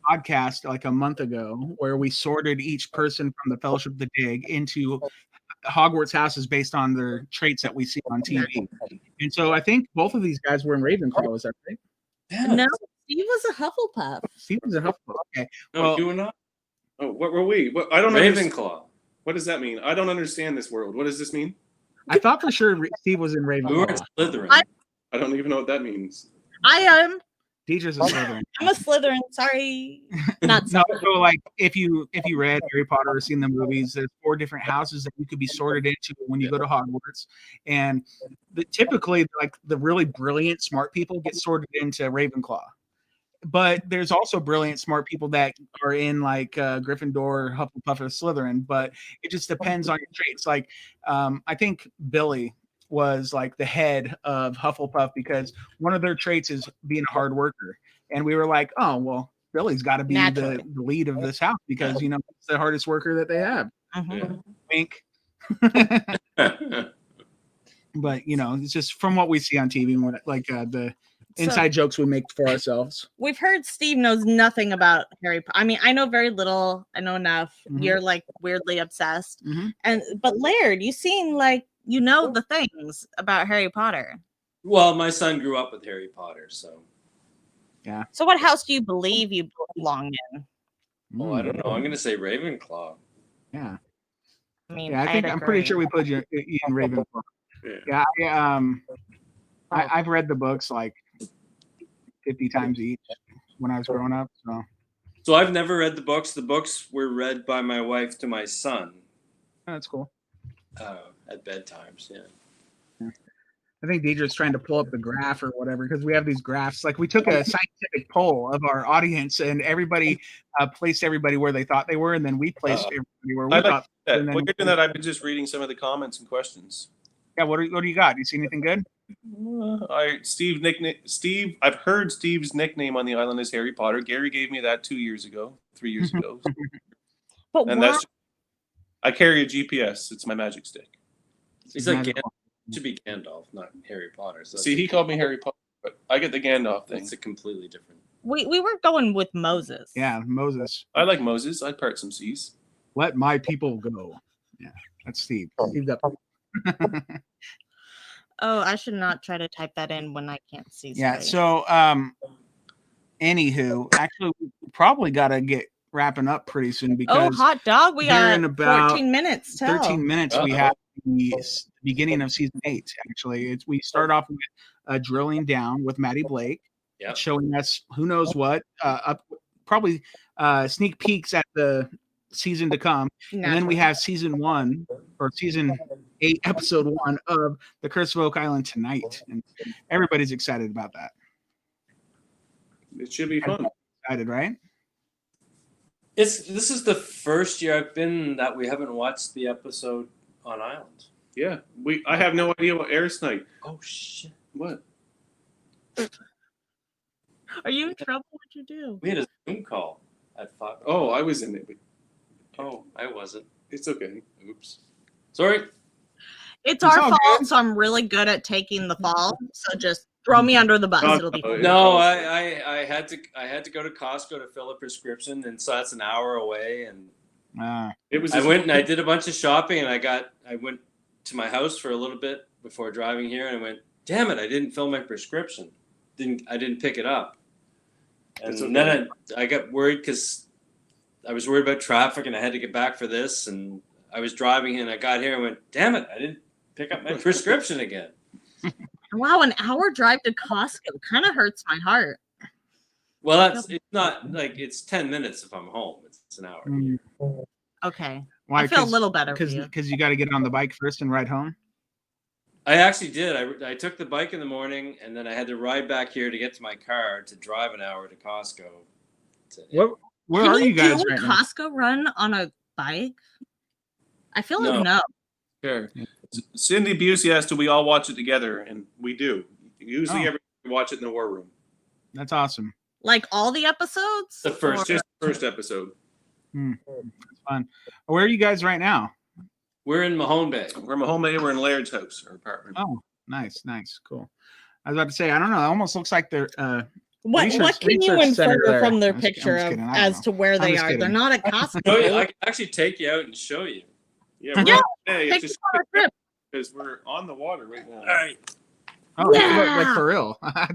podcast like a month ago where we sorted each person from the Fellowship of the Dig into Hogwarts houses based on their traits that we see on TV. And so I think both of these guys were in Ravenclaw, is that right? Yeah. No, Steve was a Hufflepuff. Steve was a Hufflepuff. Okay. No, Well, you were not. Oh, what were we? I don't know. Ravenclaw. What does that mean? I don't understand this world. What does this mean? I thought for sure Steve was in We were Ravenclaw. Slytherin. I don't even know what that means. I am. Deidre's a Slytherin. I'm a Slytherin. Sorry. Not so. No, so like if you read Harry Potter or seen the movies, there's 4 different houses that you could be sorted into when you go to Hogwarts, and typically like the really brilliant, smart people get sorted into Ravenclaw. But there's also brilliant, smart people that are in like Gryffindor, Hufflepuff, or Slytherin. But it just depends on your traits. Like I think Billy was like the head of Hufflepuff because one of their traits is being a hard worker. And we were like, oh, well, Billy's got to be the lead of this house because, he's the hardest worker that they have. Wink. But, it's just from what we see on TV, like the inside jokes we make for ourselves. We've heard Steve knows nothing about Harry Potter. I mean, I know very little. I know enough. You're like weirdly obsessed. But Laird, you seem like the things about Harry Potter. Well, my son grew up with Harry Potter, so. Yeah. So what house do you believe you belong in? Oh, I don't know. I'm going to say Ravenclaw. Yeah. I mean, I'm pretty sure we put you in Ravenclaw. Yeah. I've read the books like 50 times each when I was growing up. So I've never read the books. The books were read by my wife to my son. Oh, that's cool. At bedtimes, yeah. I think Deidre's trying to pull up the graph or whatever because we have these graphs. Like we took a scientific poll of our audience and everybody placed everybody where they thought they were, and then we placed everybody where we thought. While you're doing that, I've been just reading some of the comments and questions. Yeah, what do you got? Do you see anything good? Steve. I've heard Steve's nickname on the island is Harry Potter. Gary gave me that 3 years ago. But and I carry a GPS. It's my magic stick. He's like To be Gandalf, not Harry Potter. So See, he called me Harry Potter, but I get the Gandalf thing. it's a completely different. We were going with Moses. Yeah, Moses. I like Moses. I'd part some seas. Let my people go. Yeah, that's Steve. Steve got. Oh, I should not try to type that in when I can't see. Yeah. straight. So, anywho, actually, we probably got to get wrapping up pretty soon because hot dog, we here got in about 14 minutes. 13 minutes we have the beginning of season 8. Actually, we start off with drilling down with Maddie Blake, showing us who knows what, probably sneak peeks at the season to come, and then we have season 1 or season 8, episode 1 of The Curse of Oak Island tonight, and everybody's excited about that. It should be fun. Excited, right? This is the first year I've been that we haven't watched the episode on Island. Yeah, I have no idea what airs tonight. Oh shit! What? Are you in trouble? What'd you do? We had a Zoom call at 5. Oh, I was in it. Oh, I wasn't. It's okay. Oops. Sorry. It's our fault, so I'm really good at taking the fall. So just throw me under the bus. It'll be fun. No, I had to go to Costco to fill a prescription, and so that's an hour away. And it was. I went and I did a bunch of shopping, and I went to my house for a little bit before driving here, and I went, damn it, I didn't fill my prescription. I didn't pick it up. And then I got worried because I was worried about traffic, and I had to get back for this, and I was driving, and I got here and went, damn it, I didn't pick up my prescription again. Wow, an hour drive to Costco kind of hurts my heart. Well, it's not like it's 10 minutes if I'm home. It's an hour. Okay. Why? I feel a little better because you got to get on the bike first and ride home. I actually did. I took the bike in the morning, and then I had to ride back here to get to my car to drive an hour to Costco. Where are you guys do right a now? Costco run on a bike? I feel like no. Sure. Cindy Busey asked, "Do we all watch it together?" And we do. Usually, everybody watch it in the war room. That's awesome. Like all the episodes? The first, just the first episode. That's fun. Where are you guys right now? We're in Mahone Bay. We're in Mahone Bay. We're in Laird's house, our apartment. Oh, nice, cool. I was about to say, I don't know. It almost looks like they're. What can you infer from their picture as to where they are? Kidding. They're not at Costco. I can actually take you out and show you. Yeah, take us on a trip. Because we're on the water right now. All right. Oh, like for real. I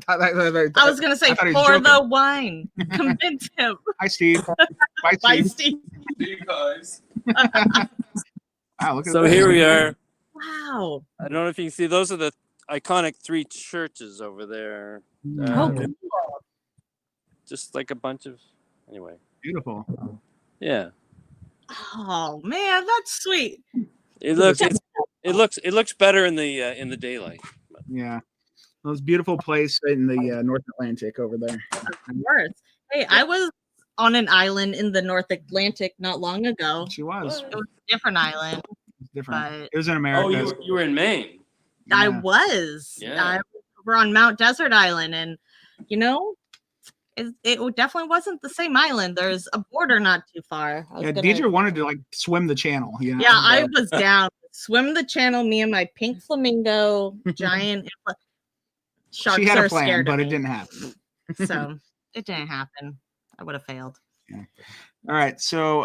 was going to say, for the wine. Convince him. Hi, Steve. Bye, Steve. See you guys. Wow, look at so here we are. Wow. I don't know if you can see. Those are the iconic 3 churches over there. Cool. Just like a bunch of. Anyway. Beautiful. Yeah. Oh man, that's sweet. It looks better in the daylight. Yeah, those beautiful place in the North Atlantic over there. Of course. Hey, I was on an island in the North Atlantic not long ago. She was. It was a different island. It's different. But it was in America. Oh, you were in Maine. Yeah. I was. Yeah. We're on Mount Desert Island, and it definitely wasn't the same island. There's a border not too far. Deidre wanted to swim the channel. Yeah, I was down. Swim the channel. Me and my pink flamingo giant sharks. She had are a plan, scared but of it didn't happen. So it didn't happen. I would have failed. Yeah. All right. So,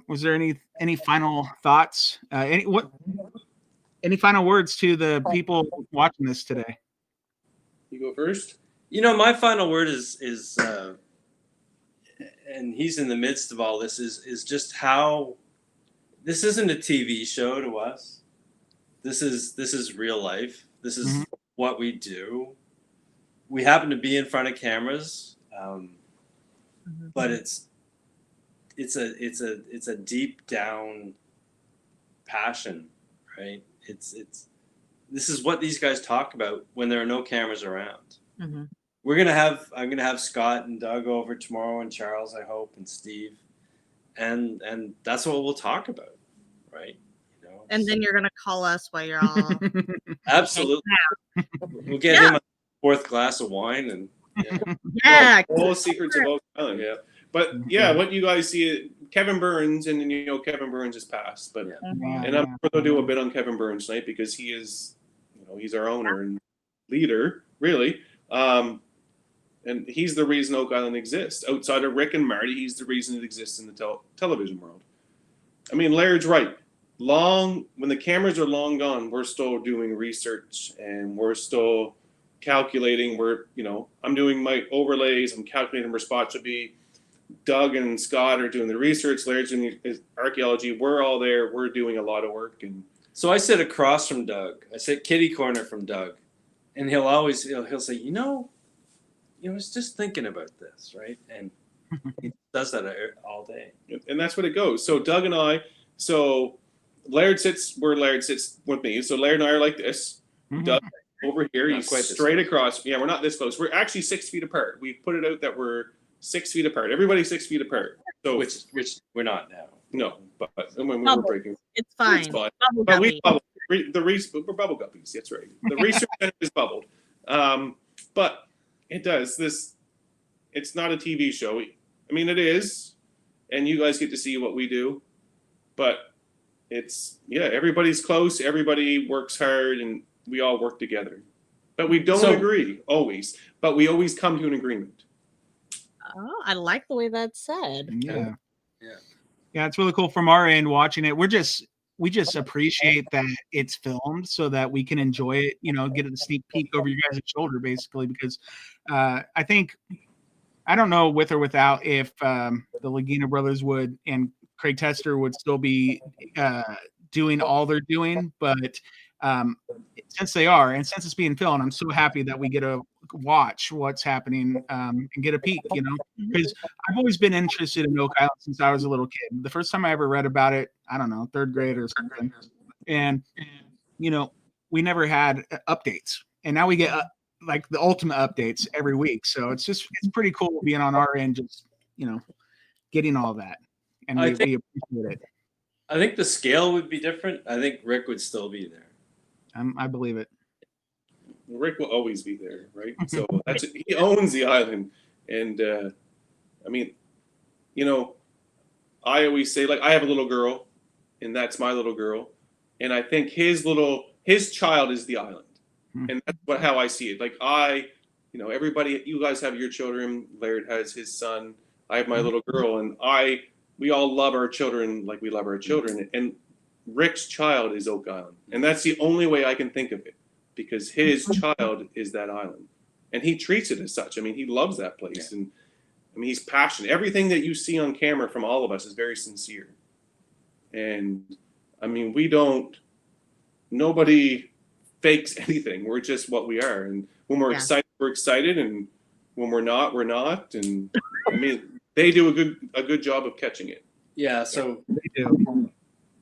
was there any final thoughts? Any final words to the people watching this today? You go first. My final word is and he's in the midst of all this, is just how this isn't a TV show to us. This is real life. This is what we do. We happen to be in front of cameras, but it's a deep down passion, right? This is what these guys talk about when there are no cameras around. Mm-hmm. I'm gonna have Scott and Doug over tomorrow, and Charles, I hope, and Steve, and that's what we'll talk about, right? And then you're gonna call us while you're all absolutely. We'll get him a 4th glass of wine, and all secrets of Oak Island. Yeah, but what you guys see, Kevin Burns, and Kevin Burns is passed, but and I'm sure they'll do a bit on Kevin Burns tonight because he is, he's our owner and leader, really. And he's the reason Oak Island exists. Outside of Rick and Marty, he's the reason it exists in the television world. I mean, Laird's right. When the cameras are long gone, we're still doing research and we're still calculating. I'm doing my overlays. I'm calculating where spots should be. Doug and Scott are doing the research. Laird's doing his archaeology. We're all there. We're doing a lot of work. And so I sit across from Doug. I sit kitty corner from Doug, and he'll say, I was just thinking about this, right? And he does that all day. And that's what it goes. So Doug and I, Laird sits where Laird sits with me. So Laird and I are like this. Mm-hmm. Doug over here, he's straight across. Yeah, we're not this close. We're actually 6 feet apart. We put it out that we're 6 feet apart. Everybody's 6 feet apart. So which we're not now. No, but when we were breaking, it's fine. But we bubble. We're bubble guppies. That's right. The research center is bubbled. But it does this. It's not a TV show. I mean, it is, and you guys get to see what we do. But everybody's close. Everybody works hard, and we all work together. But we don't agree always. But we always come to an agreement. Oh, I like the way that's said. Yeah. It's really cool from our end watching it. We just appreciate that it's filmed so that we can enjoy it, get a sneak peek over your guys' shoulder, basically, because I think, I don't know with or without if the Lagina brothers would and Craig Tester would still be doing all they're doing, but since they are, and since it's being filmed, I'm so happy that we get to watch what's happening and get a peek, because I've always been interested in Oak Island since I was a little kid. The first time I ever read about it, I don't know, 3rd grade or something. And, we never had updates. And now we get like the ultimate updates every week. So it's pretty cool being on our end, just, getting all that. And we appreciate it. I think the scale would be different. I think Rick would still be there. I believe it. Rick will always be there, right? So he owns the island. And I mean, I always say, like, I have a little girl, and that's my little girl. And I think his child is the island. And that's how I see it. Like everybody, you guys have your children. Laird has his son. I have my little girl, and we all love our children like we love our children. And Rick's child is Oak Island. And that's the only way I can think of it, because his child is that island. And he treats it as such. I mean, he loves that place. Yeah. And I mean, he's passionate. Everything that you see on camera from all of us is very sincere. And I mean, nobody fakes anything. We're just what we are. And when we're excited, we're excited. And when we're not, we're not. And I mean, they do a good job of catching it. Yeah. So they do.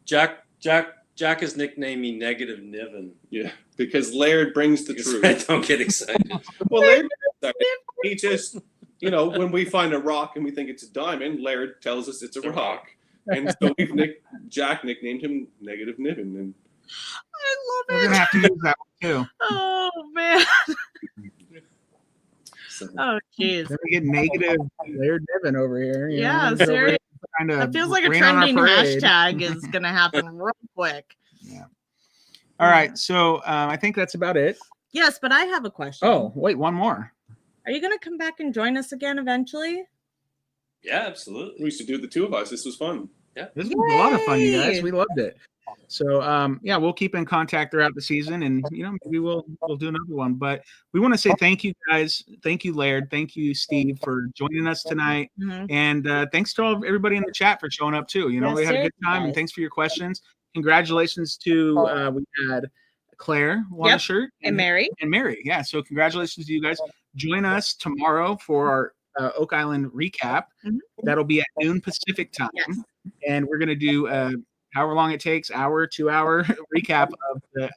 Jack has nicknamed me Negative Niven. Yeah, because Laird brings the truth. I don't get excited. Well, Laird gets excited. He just, when we find a rock and we think it's a diamond, Laird tells us it's a rock. And so Jack nicknamed him Negative Niven. And I love it. We're going to have to use that one too. Oh, man. Oh, jeez. We get negative Laird Niven over here. Yeah, seriously. That feels like a trending hashtag is going to happen real quick. Yeah. All right. So I think that's about it. Yes, but I have a question. Oh, wait, one more. Are you going to come back and join us again eventually? Yeah, absolutely. We used to do the two of us. This was fun. Yeah. This was a lot of fun, you guys. We loved it. So we'll keep in contact throughout the season, and maybe we'll do another one. But we want to say thank you guys, thank you Laird, thank you Steve for joining us tonight, and thanks to everybody in the chat for showing up too. They had a good time, and thanks for your questions. Congratulations to we had Claire won a shirt and Mary. Yeah, so congratulations to you guys. Join us tomorrow for our Oak Island recap. That'll be at noon Pacific time, and we're gonna do however long it takes, hour, 2 hour recap of the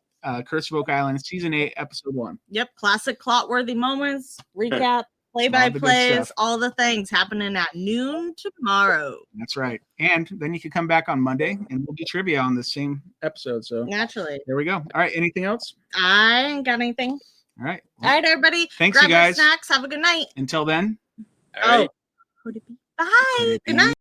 Curse of Oak Island season 8, episode 1. Yep, classic clot-worthy moments, recap, play-by-plays, all the things happening at noon tomorrow. That's right. And then you can come back on Monday and we'll do trivia on the same episode. So naturally. There we go. All right. Anything else? I ain't got anything. All right. All right, everybody. Thanks, Grab you guys. Snacks. Have a good night. Until then. All right. Bye. Good night.